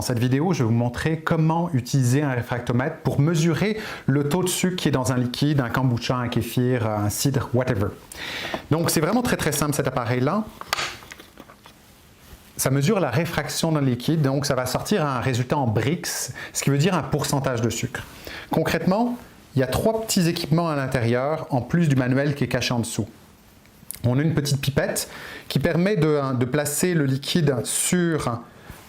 Dans cette vidéo, je vais vous montrer comment utiliser un réfractomètre pour mesurer le taux de sucre qui est dans un liquide, un kombucha, un kéfir, un cidre, whatever. Donc c'est vraiment très simple cet appareil-là. Ça mesure la réfraction d'un liquide, donc ça va sortir un résultat en Brix, ce qui veut dire un pourcentage de sucre. Concrètement, il y a 3 petits équipements à l'intérieur, en plus du manuel qui est caché en dessous. On a une petite pipette qui permet de placer le liquide sur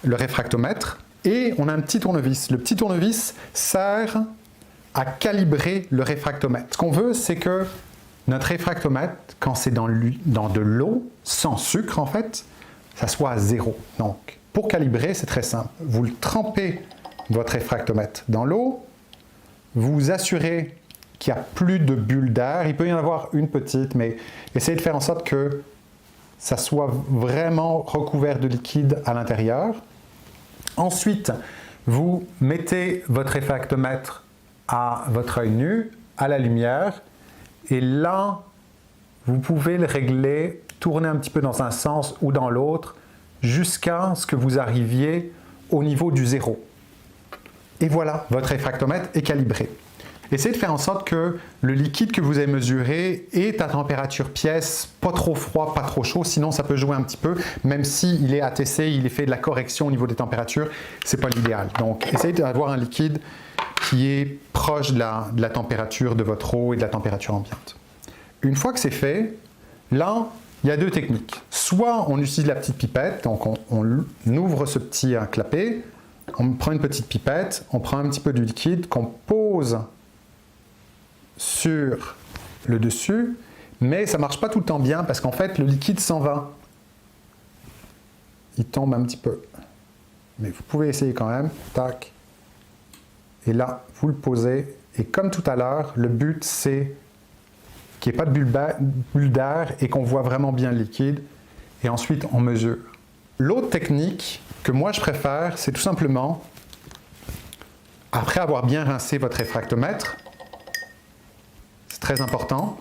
le réfractomètre et on a un petit tournevis. Le petit tournevis sert à calibrer le réfractomètre. Ce qu'on veut, c'est que notre réfractomètre, quand c'est dans de l'eau, sans sucre en fait, ça soit à 0. Donc, pour calibrer, c'est très simple. Vous le trempez, votre réfractomètre, dans l'eau, vous vous assurez qu'il n'y a plus de bulles d'air. Il peut y en avoir une petite, mais essayez de faire en sorte que ça soit vraiment recouvert de liquide à l'intérieur. Ensuite, vous mettez votre réfractomètre à votre œil nu, à la lumière, et là, vous pouvez le régler, tourner un petit peu dans un sens ou dans l'autre, jusqu'à ce que vous arriviez au niveau du 0. Et voilà, votre réfractomètre est calibré. Essayez de faire en sorte que le liquide que vous avez mesuré est à température pièce, pas trop froid, pas trop chaud, sinon ça peut jouer un petit peu, même s'il est ATC, il est fait de la correction au niveau des températures, c'est pas l'idéal. Donc essayez d'avoir un liquide qui est proche de la température de votre eau et de la température ambiante. Une fois que c'est fait, là, il y a 2 techniques. Soit on utilise la petite pipette, donc on ouvre ce petit clapet, on prend une petite pipette, on prend un petit peu de liquide qu'on pose sur le dessus, mais ça ne marche pas tout le temps bien parce qu'en fait le liquide s'en va. Il tombe un petit peu. Mais vous pouvez essayer quand même. Tac. Et là, vous le posez. Et comme tout à l'heure, le but c'est qu'il n'y ait pas de bulle d'air et qu'on voit vraiment bien le liquide. Et ensuite, on mesure. L'autre technique que moi je préfère, c'est tout simplement, après avoir bien rincé votre réfractomètre, c'est très important.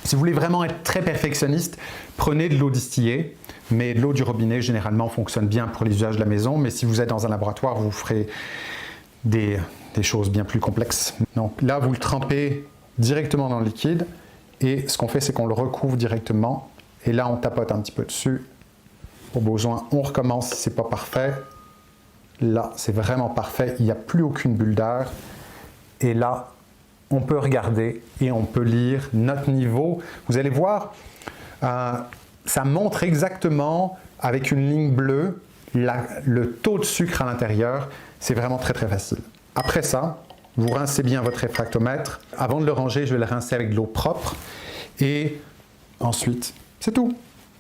Si vous voulez vraiment être très perfectionniste, prenez de l'eau distillée, mais de l'eau du robinet généralement fonctionne bien pour les usages de la maison, mais si vous êtes dans un laboratoire, vous ferez des choses bien plus complexes. Donc là, vous le trempez directement dans le liquide, et ce qu'on fait, c'est qu'on le recouvre directement, et là, on tapote un petit peu dessus. Au besoin, on recommence si ce n'est pas parfait. Là, c'est vraiment parfait, il n'y a plus aucune bulle d'air. Et là, on peut regarder et on peut lire notre niveau. Vous allez voir, ça montre exactement, avec une ligne bleue, le taux de sucre à l'intérieur. C'est vraiment très facile. Après ça, vous rincez bien votre réfractomètre. Avant de le ranger, je vais le rincer avec de l'eau propre. Et ensuite, c'est tout.